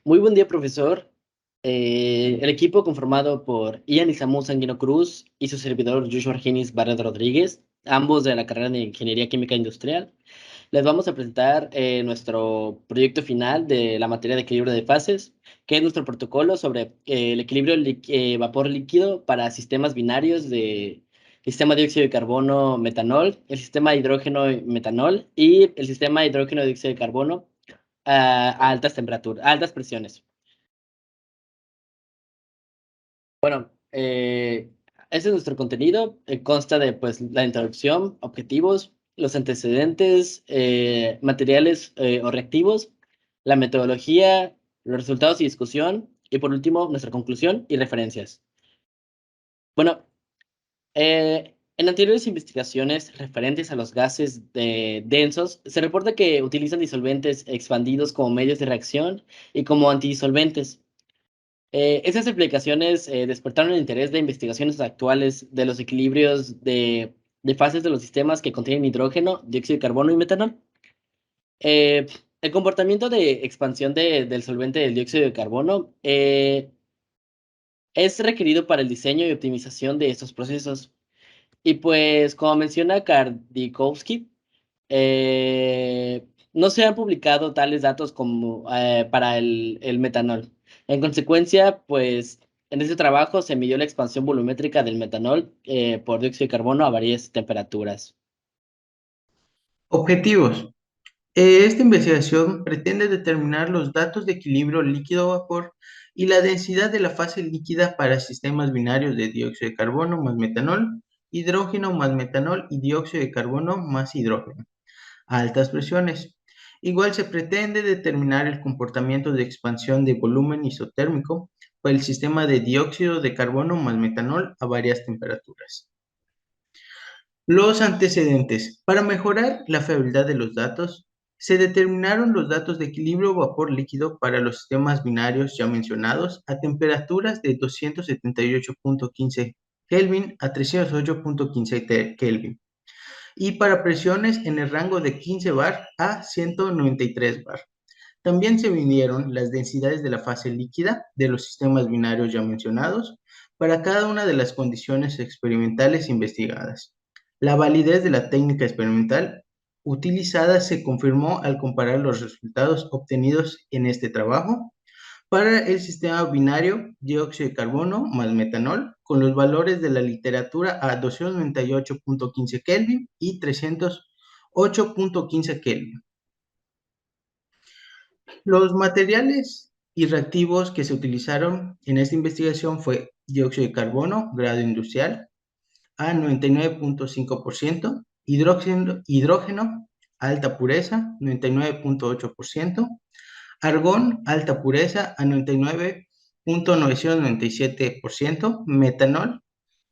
Muy buen día, profesor. El equipo conformado por Ian Isamu Sanguino Cruz y su servidor Joshua Argenis Barret Rodríguez, ambos de la carrera de Ingeniería Química Industrial, les vamos a presentar nuestro proyecto final de la materia de equilibrio de fases, que es nuestro protocolo sobre el equilibrio vapor líquido para sistemas binarios de sistema dióxido de carbono metanol, el sistema hidrógeno metanol y el sistema hidrógeno dióxido de carbono a altas temperaturas, a altas presiones. Bueno, ese es nuestro contenido. Consta de pues la introducción, objetivos, los antecedentes, materiales o reactivos, la metodología, los resultados y discusión, y por último, nuestra conclusión y referencias. Bueno, en anteriores investigaciones referentes a los gases densos, se reporta que utilizan disolventes expandidos como medios de reacción y como antidisolventes. Esas explicaciones despertaron el interés de investigaciones actuales de los equilibrios de fases de los sistemas que contienen hidrógeno, dióxido de carbono y metanol. Eh, el comportamiento de expansión del solvente del dióxido de carbono es requerido para el diseño y optimización de estos procesos. Y pues, como menciona Kardikowski, no se han publicado tales datos como para el metanol. En consecuencia, pues en este trabajo se midió la expansión volumétrica del metanol por dióxido de carbono a varias temperaturas. Objetivos. Esta investigación pretende determinar los datos de equilibrio líquido-vapor y la densidad de la fase líquida para sistemas binarios de dióxido de carbono más metanol, hidrógeno más metanol y dióxido de carbono más hidrógeno a altas presiones. Igual se pretende determinar el comportamiento de expansión de volumen isotérmico para el sistema de dióxido de carbono más metanol a varias temperaturas. Los antecedentes. Para mejorar la fiabilidad de los datos, se determinaron los datos de equilibrio vapor-líquido para los sistemas binarios ya mencionados a temperaturas de 278.15 Kelvin a 308.15 Kelvin y para presiones en el rango de 15 bar a 193 bar. También se midieron las densidades de la fase líquida de los sistemas binarios ya mencionados para cada una de las condiciones experimentales investigadas. La validez de la técnica experimental utilizada se confirmó al comparar los resultados obtenidos en este trabajo para el sistema binario dióxido de carbono más metanol con los valores de la literatura a 298.15 Kelvin y 308.15 Kelvin. Los materiales y reactivos que se utilizaron en esta investigación fue dióxido de carbono, grado industrial, a 99.5%, hidrógeno, alta pureza, 99.8%, argón, alta pureza, a 99.997%, metanol,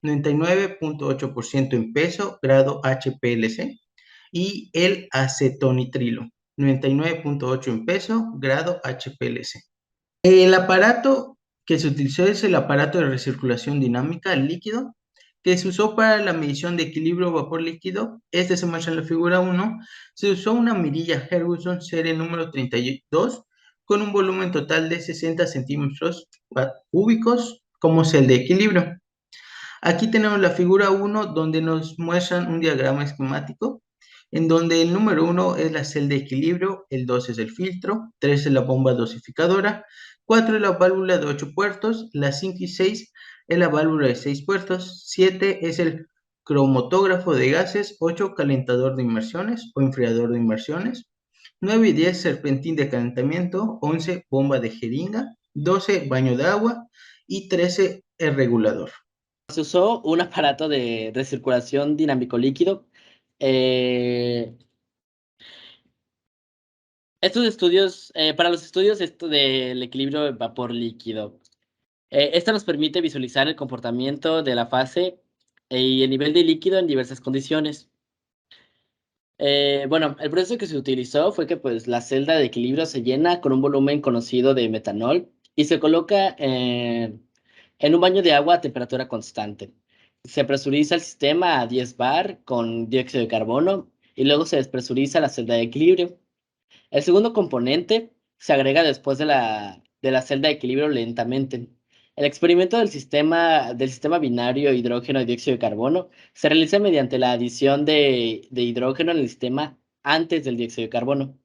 99.8% en peso, grado HPLC, y el acetonitrilo, 99.8 en peso, grado HPLC. El aparato que se utilizó es el aparato de recirculación dinámica líquido, que se usó para la medición de equilibrio vapor líquido. Este se muestra en la figura 1. Se usó una mirilla Ferguson serie número 32 con un volumen total de 60 centímetros cúbicos como cel de equilibrio. Aquí tenemos la figura 1 donde nos muestran un diagrama esquemático en donde el número 1 es la celda de equilibrio, el 2 es el filtro, 3 es la bomba dosificadora, 4 es la válvula de 8 puertos, la 5 y 6 es la válvula de 6 puertos, 7 es el cromatógrafo de gases, 8 calentador de inmersiones o enfriador de inmersiones, 9 y 10 serpentín de calentamiento, 11 bomba de jeringa, 12 baño de agua y 13 el regulador. Se usó un aparato de recirculación dinámico líquido. Eh, Estos estudios, para los estudios esto del equilibrio de vapor líquido, esta nos permite visualizar el comportamiento de la fase y el nivel de líquido en diversas condiciones. Bueno, el proceso que se utilizó fue que pues la celda de equilibrio se llena con un volumen conocido de metanol y se coloca en un baño de agua a temperatura constante. Se presuriza el sistema a 10 bar con dióxido de carbono y luego se despresuriza la celda de equilibrio. El segundo componente se agrega después de de la celda de equilibrio lentamente. El experimento del sistema binario hidrógeno y dióxido de carbono se realiza mediante la adición de hidrógeno en el sistema antes del dióxido de carbono.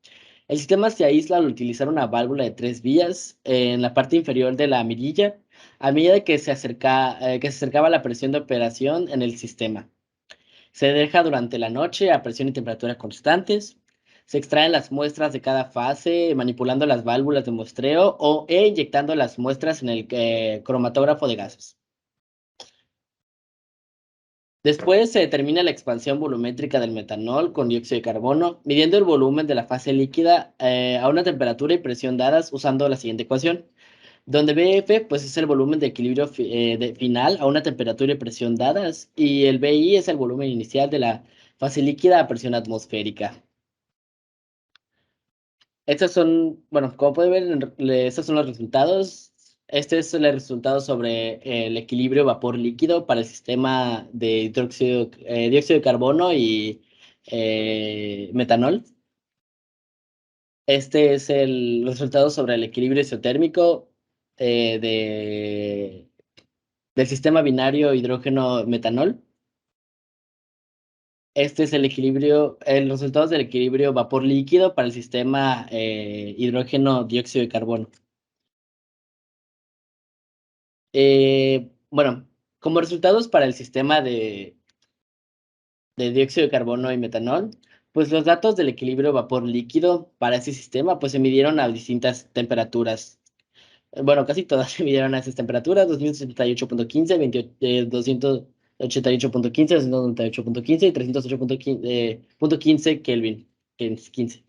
El sistema se aísla al utilizar una válvula de 3 vías en la parte inferior de la mirilla a medida que se acercaba la presión de operación en el sistema. Se deja durante la noche a presión y temperatura constantes. Se extraen las muestras de cada fase manipulando las válvulas de muestreo e inyectando las muestras en el cromatógrafo de gases. Después se determina la expansión volumétrica del metanol con dióxido de carbono, midiendo el volumen de la fase líquida a una temperatura y presión dadas usando la siguiente ecuación, donde BF pues, es el volumen de equilibrio final a una temperatura y presión dadas, y el BI es el volumen inicial de la fase líquida a presión atmosférica. Estos son, bueno, como pueden ver, estos son los resultados. Este es el resultado sobre el equilibrio vapor-líquido para el sistema de dióxido de carbono y metanol. Este es el resultado sobre el equilibrio isotérmico del sistema binario hidrógeno-metanol. Este es el resultado del equilibrio vapor-líquido para el sistema hidrógeno-dióxido de carbono. Bueno, como resultados para el sistema de dióxido de carbono y metanol, pues los datos del equilibrio vapor-líquido para ese sistema pues se midieron a distintas temperaturas. Bueno, casi todas se midieron a esas temperaturas: 278.15, 288.15, 298.15 y 308.15 Kelvin. Que es 15.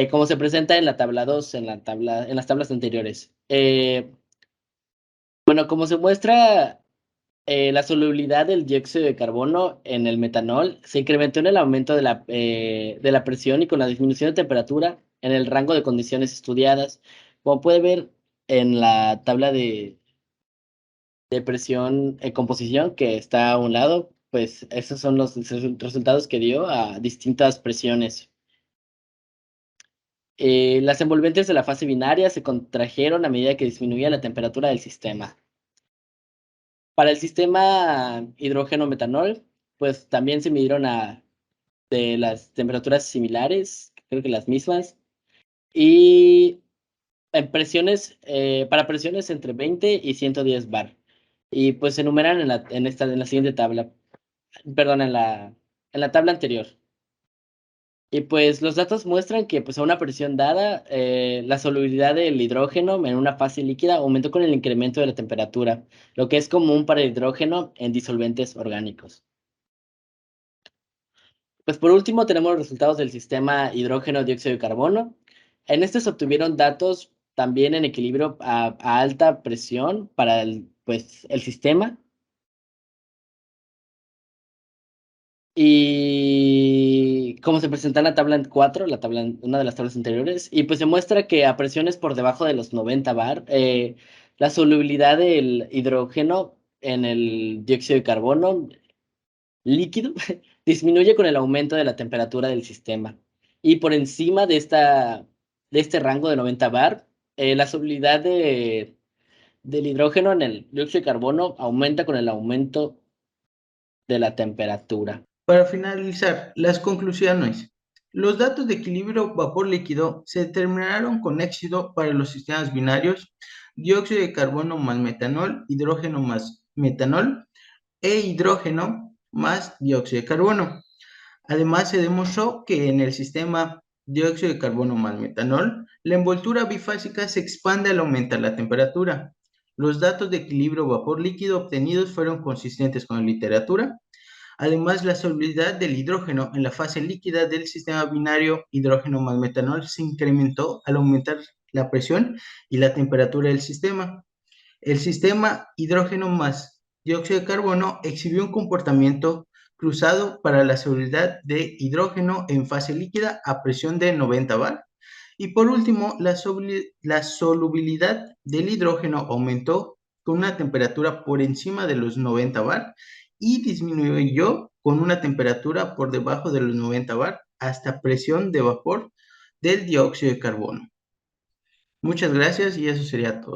Como se presenta en la tabla 2, en las tablas anteriores. Bueno, como se muestra, la solubilidad del dióxido de carbono en el metanol se incrementó en el aumento de la presión y con la disminución de temperatura en el rango de condiciones estudiadas. Como puede ver en la tabla de presión en composición que está a un lado, pues esos son los resultados que dio a distintas presiones. Las envolventes de la fase binaria se contrajeron a medida que disminuía la temperatura del sistema. Para el sistema hidrógeno-metanol, pues también se midieron de las temperaturas similares, creo que las mismas, y para presiones entre 20 y 110 bar. Y pues se enumeran en la siguiente tabla, perdón, en la tabla anterior. Y pues los datos muestran que pues a una presión dada, la solubilidad del hidrógeno en una fase líquida aumentó con el incremento de la temperatura, lo que es común para el hidrógeno en disolventes orgánicos. Pues por último tenemos los resultados del sistema hidrógeno-dióxido de carbono. En este se obtuvieron datos también en equilibrio a alta presión para el sistema. Y como se presenta en la tabla 4, una de las tablas anteriores, y pues se muestra que a presiones por debajo de los 90 bar, la solubilidad del hidrógeno en el dióxido de carbono líquido disminuye con el aumento de la temperatura del sistema. Y por encima de este rango de 90 bar, la solubilidad del hidrógeno en el dióxido de carbono aumenta con el aumento de la temperatura. Para finalizar, las conclusiones. Los datos de equilibrio vapor-líquido se determinaron con éxito para los sistemas binarios dióxido de carbono más metanol, hidrógeno más metanol e hidrógeno más dióxido de carbono. Además, se demostró que en el sistema dióxido de carbono más metanol, la envoltura bifásica se expande al aumentar la temperatura. Los datos de equilibrio vapor-líquido obtenidos fueron consistentes con la literatura. Además, la solubilidad del hidrógeno en la fase líquida del sistema binario hidrógeno más metanol se incrementó al aumentar la presión y la temperatura del sistema. El sistema hidrógeno más dióxido de carbono exhibió un comportamiento cruzado para la solubilidad de hidrógeno en fase líquida a presión de 90 bar. Y por último, la solubilidad del hidrógeno aumentó con una temperatura por encima de los 90 bar y disminuyó con una temperatura por debajo de los 90 bar hasta presión de vapor del dióxido de carbono. Muchas gracias y eso sería todo.